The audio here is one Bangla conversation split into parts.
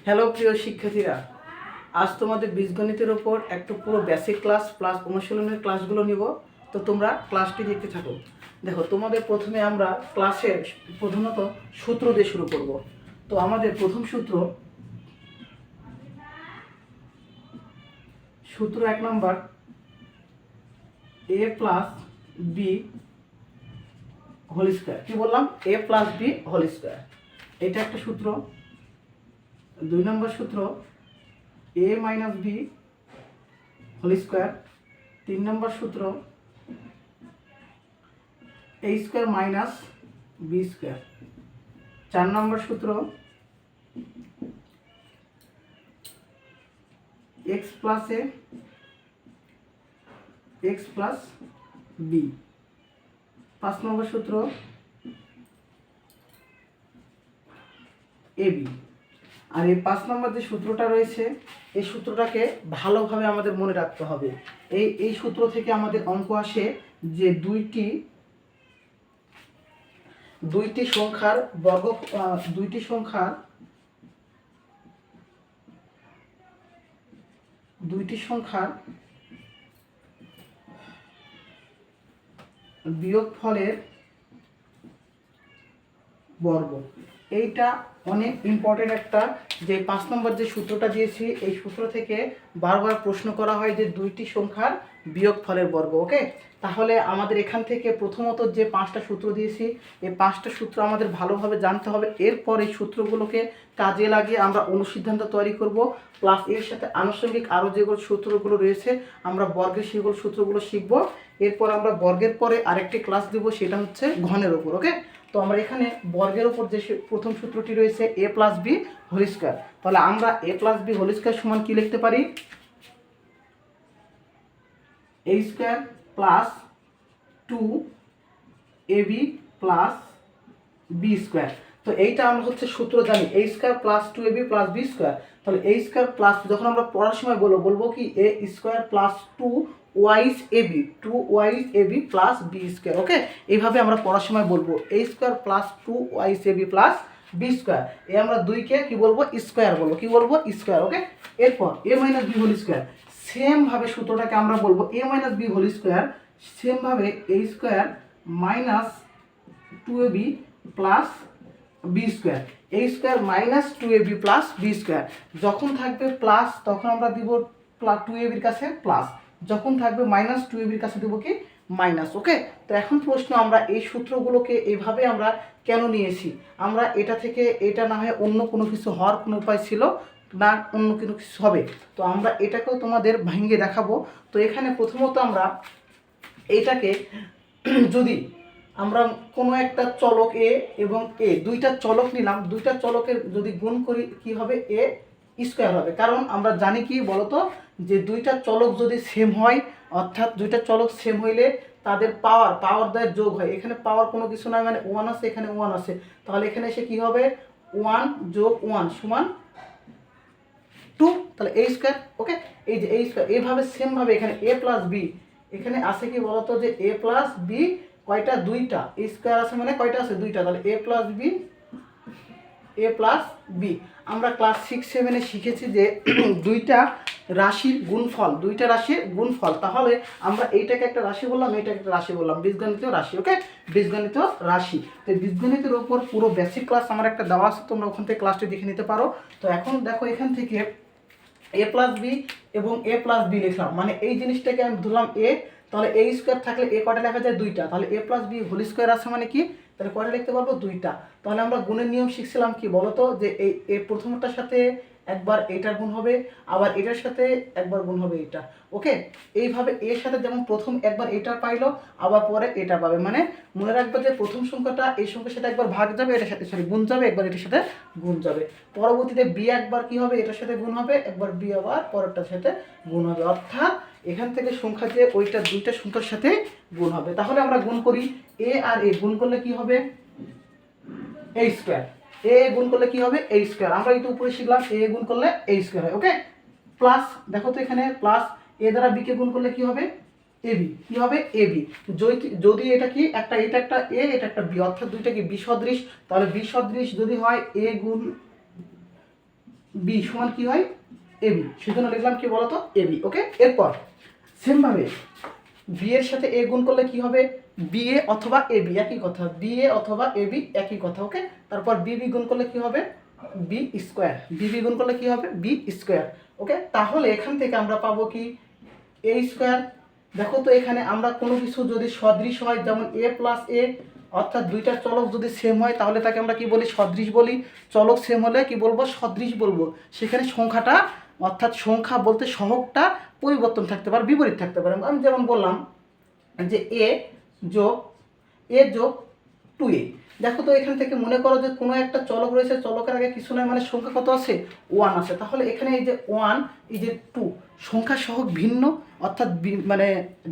হ্যালো প্রিয় শিক্ষার্থীরা, আজ তোমাদের বীজগণিতের ওপর একটা পুরো বেসিক ক্লাস প্লাস অনুশীলনের ক্লাসগুলো নিব। তো তোমরা ক্লাসটি দেখতে থাকো। দেখো, তোমাদের প্রথমে আমরা ক্লাসের প্রধানত সূত্র দিয়ে শুরু করব। তো আমাদের প্রথম সূত্র 1 নম্বর, a plus B whole square. কী বললাম? a plus B whole square, এটা একটা সূত্র। 2 নম্বর সূত্র, a minus B whole square. 3 নম্বর সূত্র, a square minus B square. 4 নম্বর সূত্র, x plus A X plus B. 5 নম্বর সূত্র, এ বি। আর এই 5 নম্বর যে সূত্রটা রয়েছে, এই সূত্রটাকে ভালোভাবে আমাদের মনে রাখতে হবে। এই সূত্র থেকে আমাদের অঙ্ক আসে যে দুইটি সংখ্যার বিয়োগফলের বর্গ। এইটা অনেক ইম্পর্টেন্ট একটা, যে 5 নম্বর যে সূত্রটা দিয়েছি, এই সূত্র থেকে বারবার প্রশ্ন করা হয় যে দুইটি সংখ্যার বিয়োগফলের বর্গ। ওকে, তাহলে আমাদের এখান থেকে প্রথমত যে 5টা সূত্র দিয়েছি, এই 5টা সূত্র আমাদের ভালোভাবে জানতে হবে। এরপর এই সূত্রগুলোকে কাজে লাগিয়ে আমরা অনুসিদ্ধান্ত তৈরি করব, প্লাস এর সাথে আনুষঙ্গিক আরও যেগুলো সূত্রগুলো রয়েছে আমরা বর্গের সেগুলো সূত্রগুলো শিখব। এরপর আমরা বর্গের পরে আরেকটি ক্লাস দেব, সেটা হচ্ছে ঘনের ওপর। ওকে, তো আমরা এখানে বর্গের ওপর যে প্রথম সূত্রটি রয়েছে a plus B whole square, তাহলে আমরা a plus B whole square সমান কি লিখতে পারি? a square plus 2ab plus B square. তো এইটা আমরা হচ্ছে সূত্র জানি, a square plus 2ab plus B square. তাহলে a স্কোয়ার প্লাস, যখন আমরা পড়ার সময় বলবো কি a square plus 2yab plus B square. Okay, এইভাবে আমরা পড়ার সময় বলবো a square plus 2yab plus B square. এই আমরা দুইকে কি বলবো? স্কোয়ার বলবো। কি বলবো? স্কোয়ার। ওকে, এরপর a minus B whole square, সেমভাবে সূত্রটাকে আমরা বলবো a minus B whole square, সেমভাবে a square minus 2ab plus B square. a square minus 2ab plus B square. যখন থাকবে প্লাস তখন আমরা দিব 2ab কাছে প্লাস, যখন থাকবে মাইনাস 2ab কাছে দেবো কি? মাইনাস। ওকে, তো এখন প্রশ্ন, আমরা এই সূত্রগুলোকে এইভাবে আমরা কেন নিয়েছি? আমরা এটা থেকে এটা না হয় অন্য কোনো কিছু হওয়ার কোনো উপায় ছিল না, অন্য কোনো কিছু হবে। তো আমরা এটাকেও তোমাদের ভেঙে দেখাবো। তো এখানে প্রথমত আমরা এইটাকে যদি আমরা কোনো একটা চলক এ এবং এ, দুইটা চলক নিলাম, দুইটা চলকের যদি গুণ করি কি হবে? এ স্কোয়ার হবে। কারণ আমরা জানি কি বলতো, যে দুইটা চলক যদি সেম হয়, অর্থাৎ দুইটা চলক সেম হইলে তাদের পাওয়ার দ্বয়ের যোগ হয়। এখানে পাওয়ার কোনো কিছু নয়, মানে 1 আছে, এখানে 1 আছে, তাহলে এখানে এসে কি হবে? 1 যোগ 1 সমান 2, তাহলে a স্কোয়ার। ওকে, এই যে a স্কোয়ার, এইভাবে সেমভাবে এখানে a প্লাস বি, এখানে আছে কি বলতো, যে a প্লাস বি কয়টা? দুইটা। স্কোয়ার আছে মানে কয়টা আছে? দুইটা। তাহলে a প্লাস বি। আমরা ক্লাস 6-7-এ শিখেছি যে দুইটা রাশির গুণফল। তাহলে আমরা এইটাকে একটা রাশি বললাম, এইটাকে একটা রাশি বললাম, বীজগণিতীয় রাশি। ওকে, বীজগণিতীয় রাশি। তো বীজগণিতের ওপর পুরো বেসিক ক্লাস আমার একটা দেওয়া আছে, তোমরা ওখান থেকে ক্লাসটি দেখে নিতে পারো। তো এখন দেখো, এখান থেকে a প্লাস বি এবং a প্লাস বি লিখলাম, মানে এই জিনিসটাকে আমি ধরলাম a, তাহলে a স্কোয়ার থাকলে a কয়টা লেখা যায়? দুইটা। তাহলে a plus B whole square আছে মানে কি? তাহলে কয়টা লিখতে পারবো? দুইটা। তাহলে আমরা গুণের নিয়ম শিখছিলাম কি বলতো, যে এই প্রথমটার সাথে একবার এটার গুণ হবে, আবার এটার সাথে একবার গুণ হবে এটা। ওকে, এইভাবে এর সাথে যেমন প্রথম একবার এটা পাইলো, আবার পরে এটা পাবে, মানে মনে রাখবে যে প্রথম সংখ্যাটা এই সংখ্যার সাথে একবার ভাগ যাবে, এটার সাথে গুণ যাবে, একবার এটার সাথে গুণ যাবে। পরবর্তীতে বি একবার কি হবে? এটার সাথে গুণ হবে, একবার বি আবার পরেরটার সাথে গুণ হবে। অর্থাৎ এখান থেকে সংখ্যা যে ওইটা দুইটা সংখ্যার সাথে গুণ হবে। তাহলে আমরা গুণ করি, এ আর এ গুণ করলে কি হবে? a square. এ গুণ করলে কি হবে? a square. আমরা এটা উপরে শিখলাম, এ গুণ করলে a স্কোয়ার হয়। ওকে, প্লাস দেখো তো এখানে প্লাস এ দ্বারা বি কে গুণ করলে কি হবে? এবি। কি হবে? এবি। যদি এটা কি একটা, এটা একটা এ, এটা একটা বি, অর্থাৎ দুইটা কি বিসদৃশ, তাহলে বিসদৃশ যদি হয় এ গুণ বি সমান কি হয় এবি, সেজন্য লিখলাম কি বলতো এবি। ওকে, এরপর সেমভাবে বি এর সাথে এ গুণ করলে কি হবে বি এ অথবা এবি, একই কথা, বি এ অথবা এবি একই কথা। ওকে, তারপর বি বি গুণ করলে কি হবে বি স্কোয়ার, বি বি গুণ করলে কি হবে বি স্কোয়ার। ওকে, তাহলে এখান থেকে আমরা পাবো কি এ স্কোয়ার। দেখো তো এখানে আমরা কোনো কিছু যদি সদৃশ হয়, যেমন এ প্লাস এ, অর্থাৎ দুইটা চলক যদি সেম হয় তাহলে তাকে আমরা কি বলি সদৃশ বলি, চলক সেম হলে কি বলবো সদৃশ বলবো। সেখানে সংখ্যাটা অর্থাৎ সংখ্যা বলতে সহগটা পরিবর্তন থাকতে পারে, বিপরীত থাকতে পারে। আমি যেমন বললাম যে এ যোগ 2a। দেখো তো এখান থেকে মনে করো যে কোনো একটা চলক রয়েছে, চলকের আগে কিছু নয়, মানে সংখ্যা কত আছে 1 আছে, তাহলে এখানে এই যে 1 এই যে 2 সংখ্যা সহগ ভিন্ন, অর্থাৎ মানে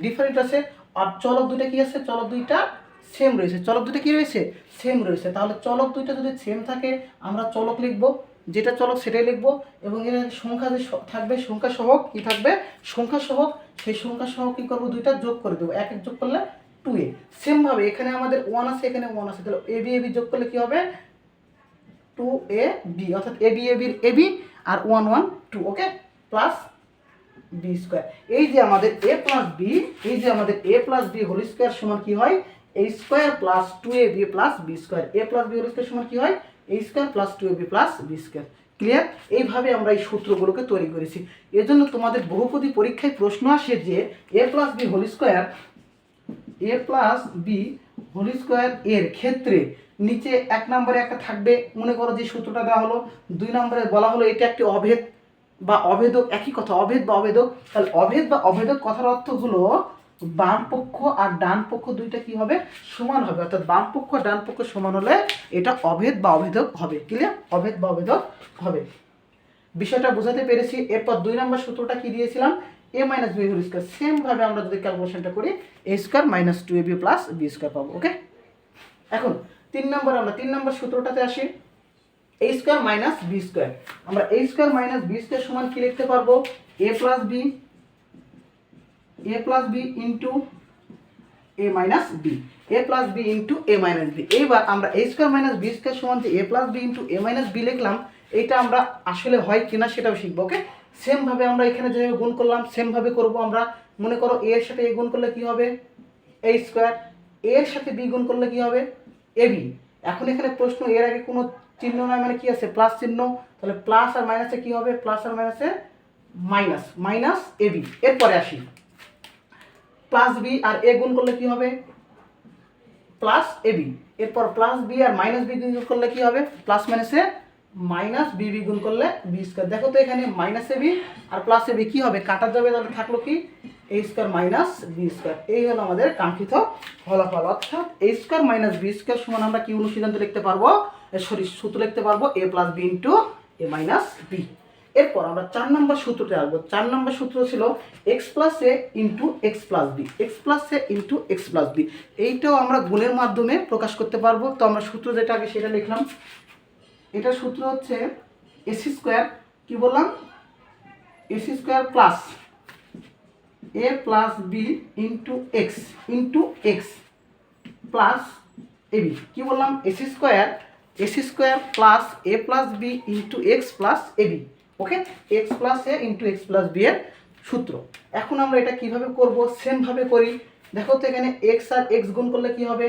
ডিফারেন্ট আছে। আর চলক দুইটা কি আছে, চলক দুইটা সেম রয়েছে, চলক দুইটা কি রয়েছে সেম রয়েছে। তাহলে চলক দুইটা যদি সেম থাকে আমরা চলক লিখব, যেটা চলক সেটাই লিখব, এবং এর সংখ্যা যে থাকবে সংখ্যা সহগ কি থাকবে সংখ্যা সহগ, সেই সংখ্যা সহগ কি করবো দুইটা যোগ করে দেবো, এক যোগ করলে 2a। সেমভাবে এখানে আমাদের 1 আছে, এখানে 1 আছে, তাহলে এবি এবি যোগ করলে কি হবে 2ab, অর্থাৎ এবি এবির এবি আর 1 1 2। Okay, plus B square. এই যে আমাদের এ প্লাস বি, এই যে আমাদের A plus B whole square সমান কি হয় A square plus 2ab plus B square. A plus B whole square সমান কি হয় A square plus 2ab plus B square. Clear? এইভাবে আমরা এই সূত্রগুলোকে তৈরি করেছি। এজন্য তোমাদের বহুপদী পরীক্ষায় প্রশ্ন আসে যে এ plus B whole square, A plus B whole square এর ক্ষেত্রে নিচে 1 নম্বরে একটা থাকবে, মনে করো যে সূত্রটা দেওয়া হলো, 2 নম্বরে বলা হলো এটা একটি অভেদ বা অভেদক, একই কথা অভেদ বা অভেদক। তাহলে অভেদ বা অভেদক কথার অর্থ হলো বাম পক্ষ আর ডান পক্ষ দুইটা কি হবে সমান হবে, অর্থাৎ বাম পক্ষ আর ডান পক্ষ সমান হলে এটা অভেদ বা অভেদক হবে। ক্লিয়ার? অভেদ বা অভেদক হবে। বিষয়টা বোঝাতে পেরেছি। এরপর 2 নম্বর সূত্রটা কি দিয়েছিলাম A minus B whole square. সেমভাবে আমরা যদি ক্যালকুলেশনটা করি A square minus 2ab plus B square পাবো। ওকে, এখন 3 নম্বর, আমরা 3 নম্বর সূত্রটাতে আসি, এ স্কোয়ার মাইনাস বি স্কোয়ার। আমরা এ স্কোয়ার মাইনাস বি স্কোয়ার সমান কি লিখতে পারবো এ প্লাস বি ইন্টু এ মাইনাস বি, এ প্লাস বি ইন্টু এ মাইনাস বি। এইবার আমরা এ স্কোয়ার মাইনাস বি স্কোয়ার সমান যে এ প্লাস বি ইন্টু এ মাইনাস বি লিখলাম, এইটা আমরা আসলে হয় কিনা সেটাও শিখবো। ওকে, সেমভাবে আমরা এখানে যেভাবে গুণ করলাম সেমভাবে করব আমরা। মনে করো এ এর সাথে এ গুণ করলে কি হবে এ স্কোয়ার, এ এর সাথে বি গুণ করলে কি হবে এ বি। এখন এখানে প্রশ্ন এর আগে কোনো চিহ্ন নয়, মানে কি আছে প্লাস চিহ্ন, তাহলে প্লাস আর মাইনাসে কি হবে প্লাস আর মাইনাসে মাইনাস, মাইনাস এ বি। এরপরে আসি প্লাস বি আর এ গুণ করলে কি হবে প্লাস এ বি। এরপর প্লাস বি আর মাইনাস বি গুণ করলে কি হবে প্লাস মাইনাসে মাইনাস বি বি গুণ করলে বি স্কোয়ার। দেখো তো এখানে minus A B R plus A B কি হবে কাটা যাবে, তাহলে থাকলো কি এ স্কোয়ার মাইনাস বি স্কোয়ার। এই হলো আমাদের কাঙ্ক্ষিত ফলাফল, অর্থাৎ এ স্কোয়ার মাইনাস বি স্কোয়ার সমান আমরা কি অনুসিদ্ধান্ত লিখতে পারবো, সূত্র লিখতে পারবো এ প্লাস বি ইন্টু এ মাইনাস বি। এরপর আমরা 4 নম্বর সূত্রতে আসবো। 4 নম্বর সূত্র ছিল X plus A into X plus B, X plus A into X plus B. এইটাও আমরা গুণের মাধ্যমে প্রকাশ করতে পারবো। তো আমরা সূত্র যেটা আগে সেটা লিখলাম, এটার সূত্র হচ্ছে এসি স্কোয়ার, কি বললাম X square plus A plus B into X plus AB. কি বললাম X square plus A plus B into X plus AB. Okay, X plus A into X plus B এর সূত্র। এখন আমরা এটা কিভাবে করব সেমভাবে করি। দেখো তো এখানে এক্স আর এক্স গুণ করলে কি হবে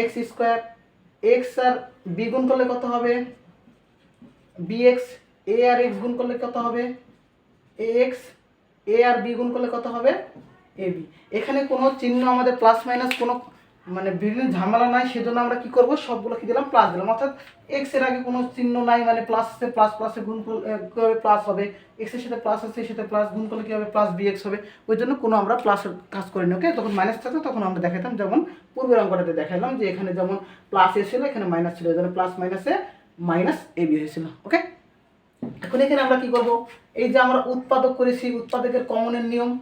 এক্স স্কোয়ার, এক্স আর বি গুণ করলে কত হবে বি এক্স, এ আর এক্স গুণ করলে কত হবে এ এক্স, এ আর বি গুণ করলে কত হবে এ বি। এখানে কোনো চিহ্ন আমাদের প্লাস মাইনাস কোনো মানে বিভিন্ন ঝামেলা নাই, সেজন্য আমরা কি করব সবগুলো কি দিলাম প্লাস দিলাম, অর্থাৎ এক্স এর আগে কোনো চিহ্ন নাই, মানে প্লাস আছে প্লাস প্লাসে গুণ করলে প্লাস হবে, এক্স এর সাথে প্লাস আছে এর সাথে প্লাস গুণ করলে কি হবে প্লাস বি এক্স হবে। ওই জন্য কোনো আমরা প্লাসের কাজ করিনি। ওকে, তখন মাইনাস থাকতো তখন আমরা দেখাতাম, যেমন পূর্বের অঙ্কটাতে দেখালাম যে এখানে যেমন প্লাস এ ছিল এখানে মাইনাস ছিল, এই জন্য প্লাস মাইনাসে মাইনাস এ বি হয়েছিল। ওকে, এখন এখানে আমরা কি করব এই যে আমরা উৎপাদক করেছি উৎপাদকের কমনের নিয়ম,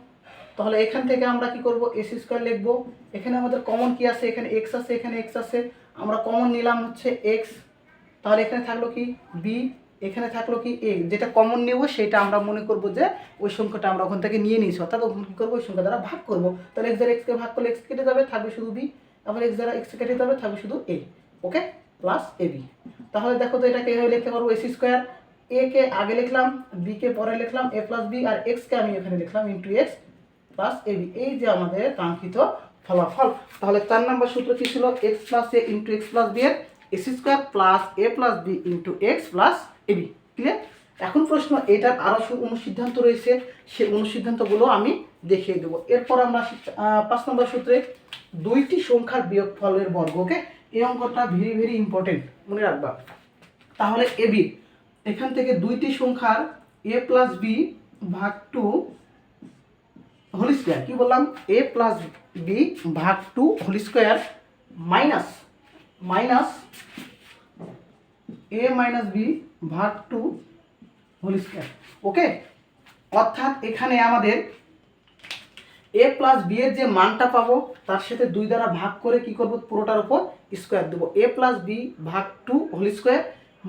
তাহলে এখান থেকে আমরা কি করব এসি স্কোয়ার লিখবো। এখানে আমাদের কমন কি আছে এখানে এক্স আছে এখানে এক্স আছে, আমরা কমন নিলাম হচ্ছে এক্স, তাহলে এখানে থাকলো কি বি, এখানে থাকলো কি এ। যেটা কমন নেব সেটা আমরা মনে করব যে ওই সংখ্যাটা আমরা ওখান থেকে নিয়ে নিয়েছি, অর্থাৎ ওখানে কী করবো ওই সংখ্যা দ্বারা ভাগ করবো। তাহলে এক্স দ্বারা এক্সকে ভাগ করলে এক্স কেটে যাবে থাকবে শুধু বি, তারপর এক্স দ্বারা এক্স কেটে যাবে থাকবে শুধু এ। ওকে, প্লাস এ বি। তাহলে দেখো তো এটাকে এভাবে লিখতে পারবো এসি স্কোয়ার এ কে আগে লিখলাম, বি কে পরে লিখলাম, এ প্লাস বি, আর এক্স কে আমি এখানে লিখলাম into X plus A B. এই যে আমাদের কাঙ্ক্ষিত ফলাফল। তাহলে 4 নম্বর সূত্র কি ছিল? X plus A into X plus B এর X square plus A plus B into X plus A B. Clear? এখন প্রশ্ন, এটার আরও অনুসিদ্ধান্ত রয়েছে, সেই অনুসিদ্ধান্তগুলো আমি দেখিয়ে দেবো। এরপর আমরা 5 নম্বর সূত্রে দুইটি সংখ্যার বিয়োগফলের বর্গ। ওকে, এই অঙ্কটা ভেরি ভেরি ইম্পর্টেন্ট, মনে রাখবা। তাহলে এ বি, এখান থেকে দুইটি সংখ্যার এ প্লাস বি ভাগ টু হোল স্কোয়ার, কি বললাম? এ প্লাস বি ভাগ two whole square minus minus A minus B ভাগ টু হোল স্কোয়ার। ওকে, অর্থাৎ এখানে আমাদের এ প্লাস বি এর যে মানটা পাবো তার সাথে 2 দ্বারা ভাগ করে কি করব? পুরোটার উপর স্কোয়ার দেবো। এ প্লাস বি ভাগ two whole square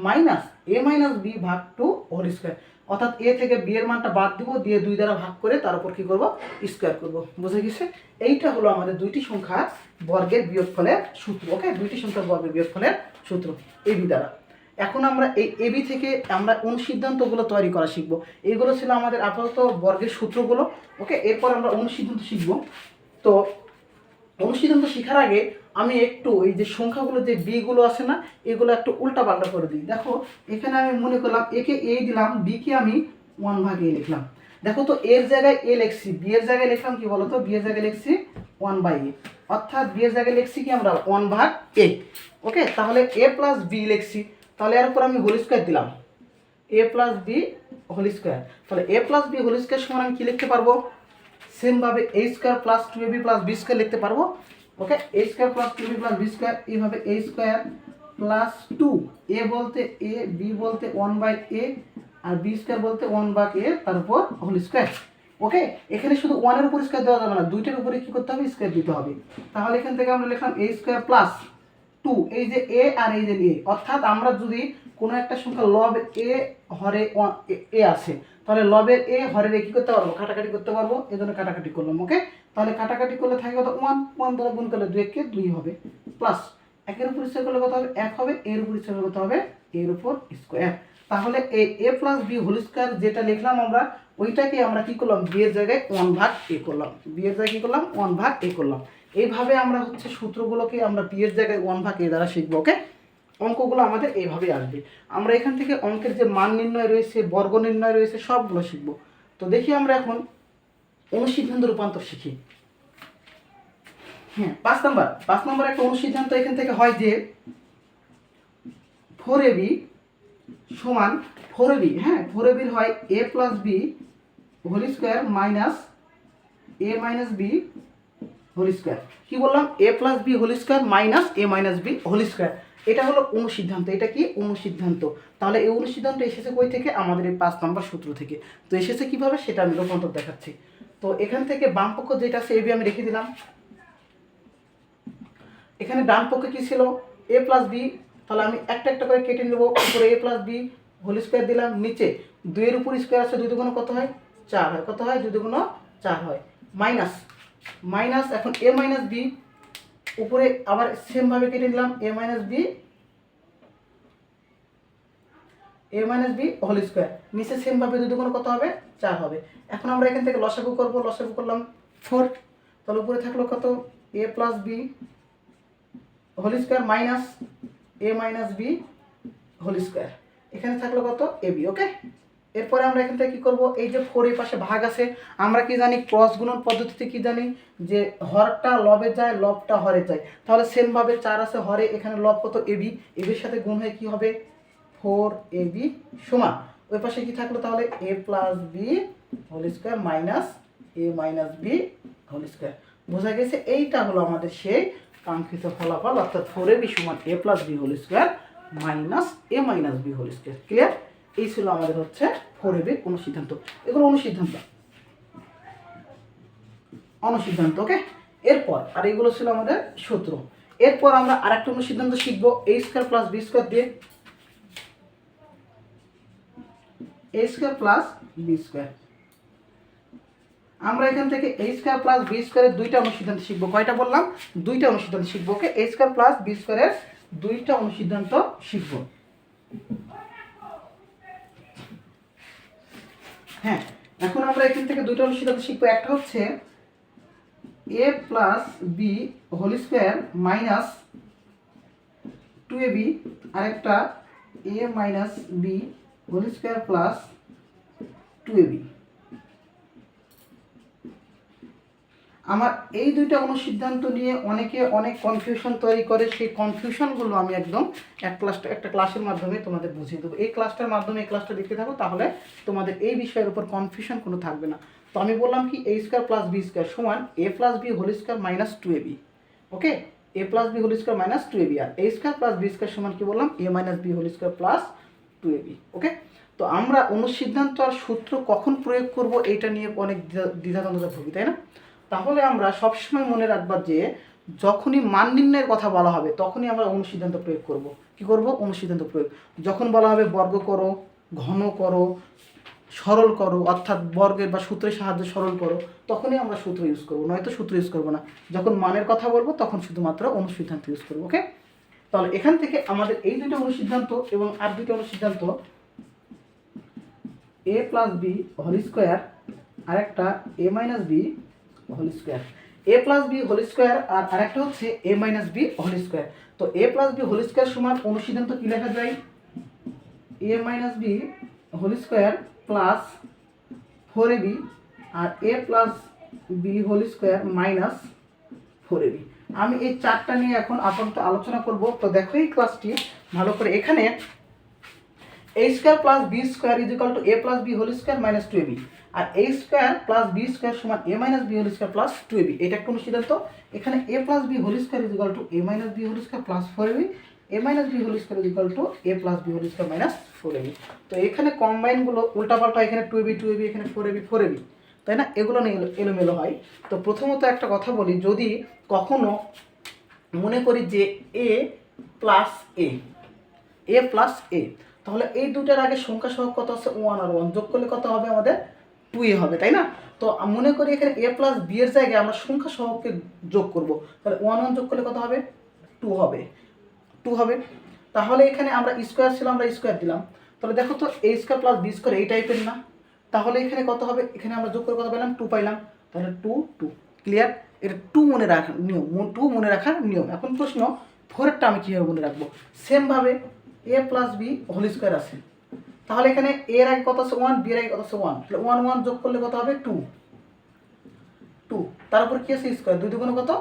minus A minus B ভাগ টু হোল স্কোয়ার। অর্থাৎ এ থেকে বি এর মানটা বাদ দিব, দিয়ে 2 দ্বারা ভাগ করে তার উপর কি করব? স্কোয়ার করব। বুঝে গেছে? এইটা হলো আমাদের দুইটি সংখ্যা বর্গের বিয়োগফলের সূত্র। ওকে, দুইটি সংখ্যার বর্গের বিয়োগফলের সূত্র এ বি দ্বারা। এখন আমরা এই এবি থেকে আমরা অনুসিদ্ধান্তগুলো তৈরি করা শিখব। এইগুলো ছিল আমাদের আপাতত বর্গের সূত্রগুলো। ওকে, এরপর আমরা অনুসিদ্ধান্ত শিখব। তো অনুসিদ্ধান্ত শেখার আগে আমি একটু এই যে সংখ্যাগুলো যে বিগুলো আছে না, এগুলো একটু উল্টা পাল্টা করে দিই। দেখো, এখানে আমি মনে করলাম একে এ দিলাম, বিকে আমি 1/a লিখলাম। দেখো তো, এর জায়গায় এ লিখছি, বি এর জায়গায় লিখলাম কি বলতো? বি এর জায়গায় লিখছি 1/a, অর্থাৎ বি এর জায়গায় লিখছি কি আমরা 1/a। ওকে, তাহলে এ প্লাস বি লিখছি, তাহলে এর উপর আমি হোল স্কোয়ার দিলাম, A plus B whole square. তাহলে A plus B whole square সমান আমি কি লিখতে পারবো? সেমভাবে A square plus 2ab plus B square লিখতে পারবো। Okay, A square plus 2ab plus B square, এইভাবে এ স্কোয়ার প্লাস 2, এ বলতে এ, বি বলতে 1/a, আর বি স্কোয়ার বলতে 1/a, তার উপর হোল স্কোয়ার। ওকে, এখানে শুধু 1 এর উপর স্কোয়ার দেওয়া যাবে না, দুইটার উপরে কি করতে হবে? স্কোয়ার দিতে হবে। তাহলে এখান থেকে আমরা লিখলাম এ স্কোয়ার প্লাস 2, এই যে এ আর এই যে এ, অর্থাৎ আমরা যদি কোনো একটা সংখ্যা লব এ হরে এ আছে, তাহলে লবের এ হরের এ কি করতে পারবো? কাটাকাটি করতে পারবো, এই জন্য কাটাকাটি করলাম। ওকে, তাহলে কাটাকাটি করলে থাকে কত? 1 দ্বারা গুণ করলে 2 কে 2 হবে, প্লাস 1 এর উপর স্কোয়ার করলে কত হবে? 1 হবে, এর উপর স্কোয়ার করতে হবে এর উপর স্কোয়ার। তাহলে এই এ প্লাস বি হোল স্কোয়ার যেটা লিখলাম আমরা, ওইটাকে আমরা কি করলাম? বি এর জায়গায় 1/a করলাম, বি এর জায়গায় কি করলাম? 1/a করলাম। এইভাবে আমরা হচ্ছে সূত্রগুলোকে আমরা বি এর জায়গায় 1/a দ্বারা শিখবো। ওকে, অঙ্কগুলো আমাদের এইভাবে আসবে। আমরা এখান থেকে অঙ্কের যে মান নির্ণয় রয়েছে, বর্গ নির্ণয় রয়েছে, সবগুলো শিখবো। তো দেখি আমরা এখন অনুসিদ্ধান্ত রূপান্তর শিখি। হ্যাঁ, 5 নম্বর একটা অনুসিদ্ধান্ত এখান থেকে হয় যে 4ab সমান 4ab, হ্যাঁ 4ab হয় a plus B whole square minus A minus B whole square. কি বললাম? A plus B whole square minus A minus B whole square. এটা হলো অনুসিদ্ধান্ত। এটা কি? অনুসিদ্ধান্ত। তাহলে এই অনুসিদ্ধান্ত এসেছে কই থেকে? আমাদের এই 5 নম্বর সূত্র থেকে। তো এসেছে কিভাবে সেটা আমি রূপান্তর দেখাচ্ছি। তো এখান থেকে বাম পক্ষ যেটা আছে এবি আমি রেখে দিলাম। এখানে ডান পক্ষে কি ছিল? এ প্লাস বি, তাহলে আমি একটা একটা করে কেটে নেব। উপরে এ প্লাস বি হোল স্কোয়ার দিলাম, নিচে 2 এর উপর স্কোয়ার আছে, 2 দুগুণ কত হয়? 4 হয়। কত হয়? 2 দুগুণ 4 হয়। মাইনাস মাইনাস, এখন এ মাইনাস বি, উপরে আবার সেমভাবে কেটে নিলাম, এ মাইনাস বি হোল স্কোয়ার, নিচে সেমভাবে 2 দুগুণ কত হবে? 4 হবে। এখন আমরা এখান থেকে লসাগু করবো, লসাগু করলাম 4, তাহলে উপরে থাকলো কত? A plus B whole square minus A minus B whole square, এখানে থাকলো কত? A B. ওকে, এরপরে আমরা এখান থেকে কী করবো? এই যে 4 এর পাশে ভাগ আছে, আমরা কি জানি? ক্রস গুণন পদ্ধতিতে কি জানি? যে হরটা লবে যায়, লবটা হরে যায়। তাহলে সেমভাবে 4 আছে হরে, এখানে লব কত? এবি, এবির সাথে গুণ হয়ে কি হবে? 4ab সমান ওই পাশে কি থাকলো? তাহলে A plus B whole square minus A minus B whole square. বোঝা গেছে? এইটা হলো আমাদের সেই কাঙ্ক্ষিত ফলাফল, অর্থাৎ 4ab সমান A plus B whole square minus A minus B whole square. Clear? এই ছিল আমাদের হচ্ছে 4ab অনুসিদ্ধান্ত। এগুলো অনুসিদ্ধান্ত। ওকে, এরপর আর এগুলো ছিল আমাদের সূত্র। এরপর আমরা আরেকটা অনুসিদ্ধান্ত শিখবো, এ স্কোয়ার প্লাস বি স্কোয়ার দিয়ে, এ স্কোয়ার প্লাস বি স্কোয়ার। আমরা এখান থেকে এ স্কোয়ার প্লাস বি স্কোয়ারের 2টা অনুসিদ্ধান্ত শিখবো। কয়টা বললাম? 2টা অনুসিদ্ধান্ত শিখবো। ওকে, এ স্কোয়ার প্লাস বি স্কোয়ারের 2টা অনুসিদ্ধান্ত শিখবো। হ্যাঁ, এখন আমরা এখান থেকে দুটো অনুসিদ্ধান্ত শিখবো। একটা হচ্ছে a plus B whole square minus 2ab, আরেকটা a minus B whole square plus 2ab। আমার এই দুইটা অনুসিদ্ধান্ত নিয়ে অনেকে অনেক কনফিউশন তৈরি করে। সেই কনফিউশনগুলো আমি একদম একটা ক্লাসের মাধ্যমে তোমাদের বুঝিয়ে দেবো। এই ক্লাসটার মাধ্যমে এই ক্লাসটা দেখতে থাকো, তাহলে তোমাদের এই বিষয়ের উপর কনফিউশন কোনো থাকবে না। তো আমি বললাম কি a square plus B square সমান a plus B whole square minus 2ab। Okay, a plus B whole square minus 2ab, আর a square plus B square সমান কি বললাম a minus B whole square plus 2ab। Okay, তো আমরা অনুসিদ্ধান্ত আর সূত্র কখন প্রয়োগ করব এটা নিয়ে অনেক দ্বিধাদ্বন্দ্বে ভুগি, তাই না? তাহলে আমরা সবসময় মনে রাখবা যে যখনই মান নির্ণয়ের কথা বলা হবে তখনই আমরা অনুসিদ্ধান্ত প্রয়োগ করব। কি করব? অনুসিদ্ধান্ত প্রয়োগ। যখন বলা হবে বর্গ করো, ঘন করো, সরল করো, অর্থাৎ বর্গের বা সূত্রের সাহায্যে সরল করো, তখনই আমরা সূত্র ইউজ করবো, নয়তো সূত্র ইউজ করবো না। যখন মানের কথা বলবো তখন শুধুমাত্র অনুসিদ্ধান্ত ইউজ করবো। ওকে, তাহলে এখান থেকে আমাদের এই দুটো অনুসিদ্ধান্ত এবং আর দুটো অনুসিদ্ধান্ত a plus B whole square আর একটা a minus B whole square, a plus B whole square আর আরেকটা হচ্ছে a minus B whole square. তো a plus B whole square সমান অনুসিদ্ধান্ত কি লেখা যায়? a minus B whole square plus 4ab আর a plus B whole square minus 4ab। আমি এই চারটা নিয়ে এখন আপাতত আলোচনা করব। তো দেখো এই ক্লাসটি ভালো করে, এখানে a square plus B square is equal to a plus B whole square minus 2ab, আর a square plus B square সমান a minus B whole square plus 2ab। এটা একটা অনুসিদ্ধান্ত। এখানে a plus B whole square is equal to a minus B whole square plus 4ab, a minus B whole square is equal to a plus B whole square minus 4ab। তো এখানে কম্বাইনগুলো উল্টাপাল্টা, এখানে 2ab 2ab, এখানে 4ab 4ab, তাই না? এগুলো নিয়ে এলোমেলো হয়। তো প্রথমত একটা কথা বলি, যদি কখনো মনে করি যে a plus a plus a, তাহলে এই দুটার আগে সংখ্যা সহগ কত আছে? 1 আর 1 যোগ করলে কত হবে? আমাদের 2a হবে, তাই না? তো মনে করি এখানে a প্লাস বি এর জায়গায় আমরা সংখ্যা সহগকে যোগ করব, তাহলে 1 1 যোগ করলে কত হবে? 2 হবে, 2 হবে। তাহলে এখানে আমরা স্কোয়ার ছিল, আমরা স্কোয়ার দিলাম। তাহলে দেখো তো a square plus B square এই টাইপের না? তাহলে এখানে কত হবে? এখানে আমরা যোগ করে কত পেলাম? 2 পাইলাম। তাহলে 2 2 ক্লিয়ার। এটা 2 মনে রাখার নিয়ম, 2 মনে রাখার নিয়ম। এখন প্রশ্ন 4এরটা আমি কীভাবে মনে রাখবো? সেমভাবে a plus B whole square আছে, তাহলে এখানে এর আগে কত আছে? 1, বি এর আগে কত আছে? 1, তাহলে 1 1 যোগ করলে কত হবে? 2 2, তারপর কি আছে? স্কোয়ার, 2 2 কত?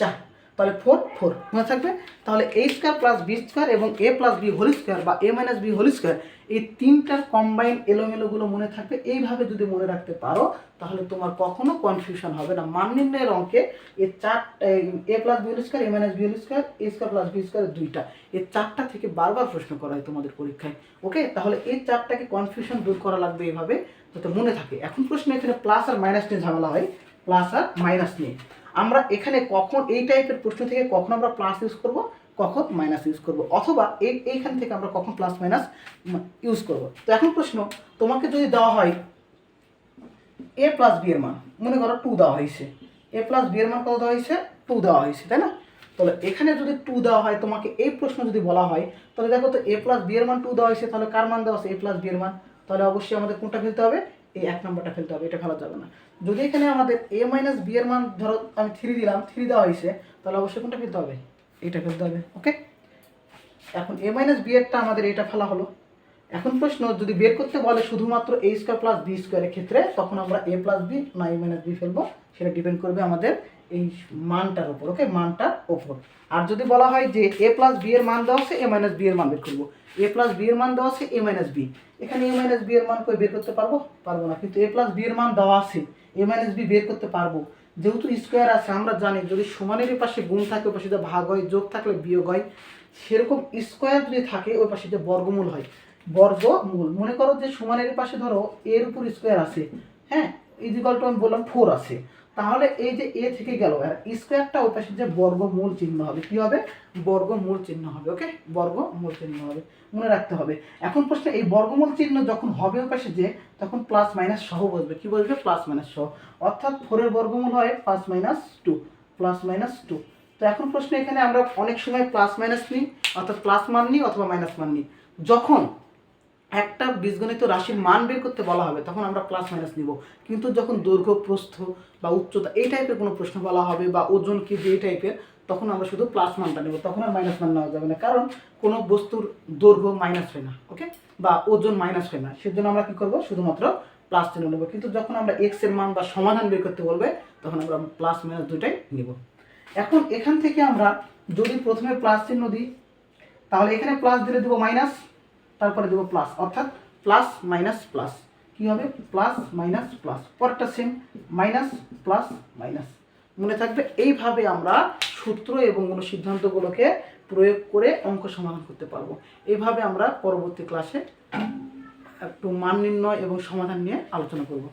4, তাহলে 4 4 মনে থাকবে। তাহলে a square plus B square এবং a plus B whole square বা a minus B whole square, এই তিনটার কম্বাইন এলোমেলোগুলো মনে থাকবে। এইভাবে যদি মনে রাখতে পারো তাহলে তোমার কখনো কনফিউশন হবে না। মান নির্ণয়ের অঙ্কে এই চারটা, a plus B whole square, a minus B whole square, a square plus B square, দুইটা, এই চারটা থেকে বারবার প্রশ্ন করা হয় তোমাদের পরীক্ষায়। ওকে, তাহলে এই চারটাকে কনফিউশন দূর করা লাগবে এইভাবে, যাতে মনে থাকে। এখন প্রশ্ন এখানে প্লাস আর মাইনাস নিয়ে ঝামেলা হয়, প্লাস আর মাইনাস নিয়ে। আমরা এখানে কখন এই টাইপের প্রশ্ন থেকে কখন আমরা প্লাস ইউজ করব, কখন মাইনাস ইউজ করব, অথবা এইখান থেকে আমরা কখন প্লাস মাইনাস ইউজ করব। তো এখন প্রশ্ন, তোমাকে যদি দেওয়া হয় a প্লাস বি এর মান, মনে করো 2 দেওয়া হয়েছে, a প্লাস বি এর মান কত দেওয়া হয়েছে? 2 দেওয়া হয়েছে, তাই না? তাহলে এখানে যদি 2 দেওয়া হয়, তোমাকে এই প্রশ্ন যদি বলা হয়, তাহলে দেখো তো a প্লাস বি এর মান 2 দেওয়া হয়েছে, তাহলে কার মান দেওয়া আছে? a প্লাস বি এর মান। তাহলে অবশ্যই আমাদের কোনটা ফেলতে হবে? এই 1 নম্বরটা ফেলতে হবে, এটা ফেলা যাবে না। যদি এখানে আমাদের a মাইনাস বি এর মান, ধরো আমি 3 দিলাম, 3 দেওয়া হয়েছে, তাহলে অবশ্যই কোনটা ফেলতে হবে? এটা ফেলতে হবে। ওকে, এখন a মাইনাস বি এরটা আমাদের এটা ফেলা হলো। এখন প্রশ্ন, যদি বের করতে বলে শুধুমাত্র a স্কোয়ার প্লাস বি স্কোয়ারের ক্ষেত্রে, তখন আমরা a প্লাস বি না a মাইনাস বি ফেলবো, সেটা ডিপেন্ড করবে আমাদের এই মানটার উপর। ওকে, মানটার ওপর। আর যদি বলা হয় যে a প্লাস বি এর মান দেওয়া আছে, a মাইনাস বি এর মান বের করবো, a প্লাস বি এর মান দেওয়া আছে, a মাইনাস বি, এখানে a মাইনাস বি এর মান কই বের করতে পারবো? পারবো না। কিন্তু a প্লাস বি এর মান দেওয়া আছে, a মাইনাস বি বের করতে পারবো। যেহেতু স্কোয়ার আছে, আমরা জানি যদি সমানের পাশে গুণ থাকে ওই পাশে যে ভাগ হয়, যোগ থাকলে বিয়োগ হয়, সেরকম স্কোয়ার যদি থাকে ওই পাশে যে বর্গমূল হয়, বর্গমূল। মনে করো যে সমানের পাশে ধরো এর উপর স্কোয়ার আছে, হ্যাঁ, ইজিক্যাল টু আমি বললাম 4 আছে, তাহলে এই যে এ থেকে গেল আর স্কোয়ারটা ওই পাশে যে বর্গমূল চিহ্ন হবে, কি হবে? বর্গমূল চিহ্ন হবে। ওকে, বর্গমূল চিহ্ন হবে, মনে রাখতে হবে। এখন প্রশ্ন, এই বর্গমূল চিহ্ন যখন হবে ওই পাশে যে, তখন প্লাস মাইনাস সহ বসবে। কি বসবে? প্লাস মাইনাস সহ। অর্থাৎ 4 এর বর্গমূল হয় প্লাস মাইনাস 2, প্লাস মাইনাস 2। তো এখন প্রশ্ন, এখানে আমরা অনেক সময় প্লাস মাইনাস নিই, অর্থাৎ প্লাস মান নিই অথবা মাইনাস মান নিই। যখন একটা বীজগণিত রাশির মান বের করতে বলা হবে তখন আমরা প্লাস মাইনাস নিব, কিন্তু যখন দৈর্ঘ্য প্রস্থ বা উচ্চতা এই টাইপের কোনো প্রশ্ন বলা হবে বা ওজন কি এই টাইপের, তখন আমরা শুধু প্লাস মানটা নেব, তখন আর মাইনাস মান নেওয়া যাবে না, কারণ কোনো বস্তুর দৈর্ঘ্য মাইনাস হয় না, ওকে, বা ওজন মাইনাস হয় না, সেজন্য আমরা কি করব শুধুমাত্র প্লাস চিহ্ন নেব। কিন্তু যখন আমরা এক্স এর মান বা সমাধান বের করতে বলবে তখন আমরা প্লাস মাইনাস দুটাই নিব। এখন এখান থেকে আমরা যদি প্রথমে প্লাস চিহ্ন দিই তাহলে এখানে প্লাস দিলে দেবো মাইনাস, তারপরে দেবো প্লাস, অর্থাৎ প্লাস মাইনাস প্লাস কী হবে, প্লাস মাইনাস প্লাস, পরটা সেম, মাইনাস প্লাস মাইনাস, মনে থাকবে। এইভাবে আমরা সূত্র এবং অনুসিদ্ধান্তগুলোকে প্রয়োগ করে অঙ্ক সমাধান করতে পারবো। এইভাবে আমরা পরবর্তী ক্লাসে একটু মান নির্ণয় এবং সমাধান নিয়ে আলোচনা করব।